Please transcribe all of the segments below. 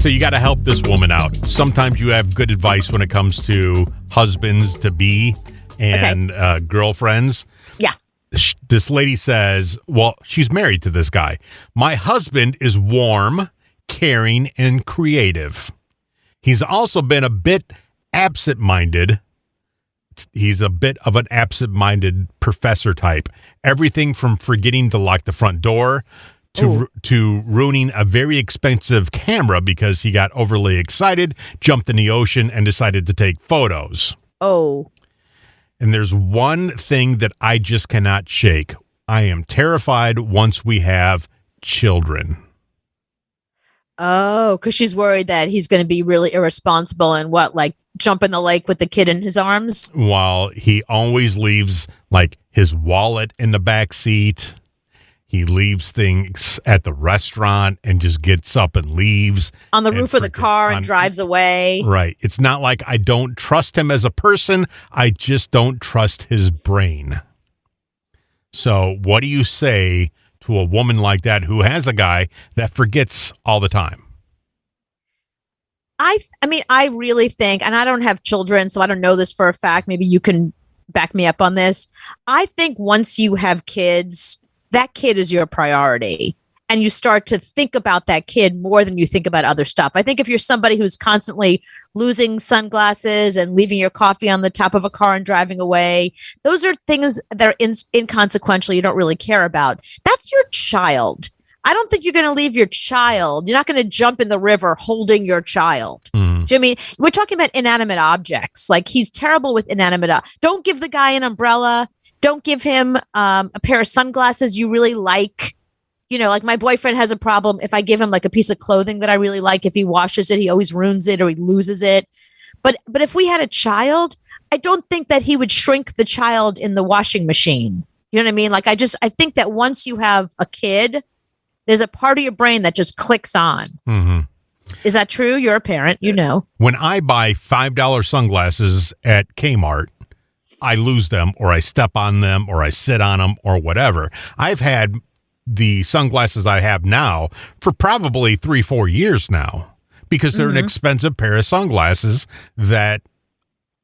So you got to help this woman out. Sometimes you have good advice when it comes to husbands to be and girlfriends. Yeah. This lady says, well, she's married to this guy. My husband is warm, caring, and creative. He's also been a bit absent-minded. He's a bit of an absent-minded professor type. Everything from forgetting to lock the front door to ruining a very expensive camera because he got overly excited, jumped in the ocean, and decided to take photos. Oh. And there's one thing that I just cannot shake. I am terrified once we have children. Oh, because she's worried that he's going to be really irresponsible and jump in the lake with the kid in his arms? While he always leaves like his wallet in the back seat. He leaves things at the restaurant and just gets up and leaves. On the roof of the car and drives away. Right. It's not like I don't trust him as a person. I just don't trust his brain. So what do you say to a woman like that who has a guy that forgets all the time? I mean, I really think, and I don't have children, so I don't know this for a fact. Maybe you can back me up on this. I think once you have kids, that kid is your priority. And you start to think about that kid more than you think about other stuff. I think if you're somebody who's constantly losing sunglasses and leaving your coffee on the top of a car and driving away, those are things that are inconsequential you don't really care about. That's your child. I don't think you're going to leave your child. You're not going to jump in the river holding your child. Do you know what I mean? We're talking about inanimate objects. Like, he's terrible with inanimate. Don't give the guy an umbrella. Don't give him a pair of sunglasses you really like. You know, like my boyfriend has a problem. If I give him like a piece of clothing that I really like, if he washes it, he always ruins it or he loses it. But if we had a child, I don't think that he would shrink the child in the washing machine. You know what I mean? Like, I think that once you have a kid, there's a part of your brain that just clicks on. Mm-hmm. Is that true? You're a parent, you know. When I buy $5 sunglasses at Kmart, I lose them or I step on them or I sit on them or whatever. I've had the sunglasses I have now for probably 3-4 years now because they're an expensive pair of sunglasses that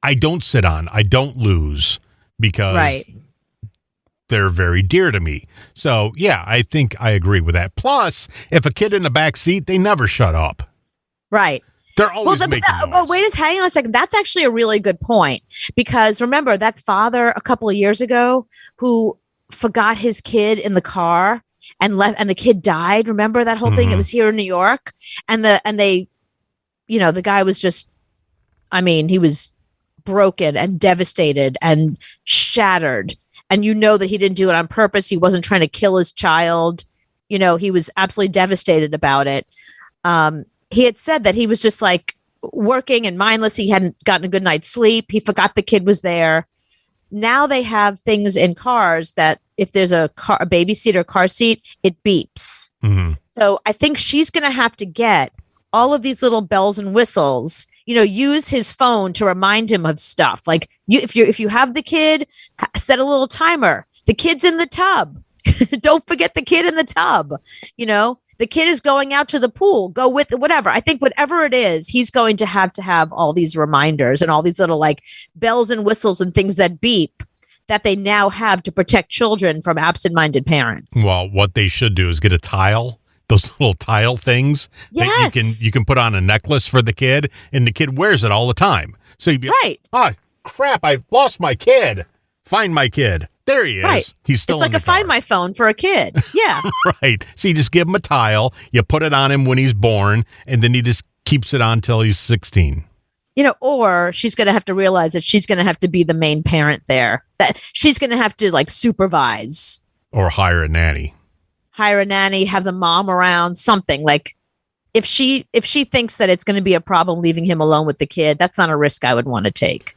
I don't sit on. I don't lose because they're very dear to me. So, yeah, I think I agree with that. Plus, if a kid in the back seat, they never shut up. Right. They're always making noise. Hang on a second. That's actually a really good point because remember that father a couple of years ago who forgot his kid in the car and left, and the kid died. Remember that whole thing? It was here in New York, and they, you know, the guy was just, I mean, he was broken and devastated and shattered, and you know that he didn't do it on purpose. He wasn't trying to kill his child. You know, he was absolutely devastated about it. He had said that he was just like working and mindless. He hadn't gotten a good night's sleep. He forgot the kid was there. Now they have things in cars that if there's a baby seat or car seat, it beeps. Mm-hmm. So I think she's going to have to get all of these little bells and whistles, you know, use his phone to remind him of stuff. Like if you have the kid, set a little timer. The kid's in the tub. Don't forget the kid in the tub, you know. The kid is going out to the pool, go with whatever. I think whatever it is, he's going to have all these reminders and all these little like bells and whistles and things that beep that they now have to protect children from absent-minded parents. Well, what they should do is get a tile, those little tile things that you can put on a necklace for the kid, and the kid wears it all the time. So you'd be like, oh, crap, I've lost my kid. Find my kid. There he is. Right. He's still It's like a Find My Phone for a kid. Yeah. Right. So you just give him a tile, you put it on him when he's born, and then he just keeps it on till he's 16. You know, or she's going to have to realize that she's going to have to be the main parent there. That she's going to have to like supervise. Or hire a nanny. Have the mom around, something like if she thinks that it's going to be a problem leaving him alone with the kid, that's not a risk I would want to take.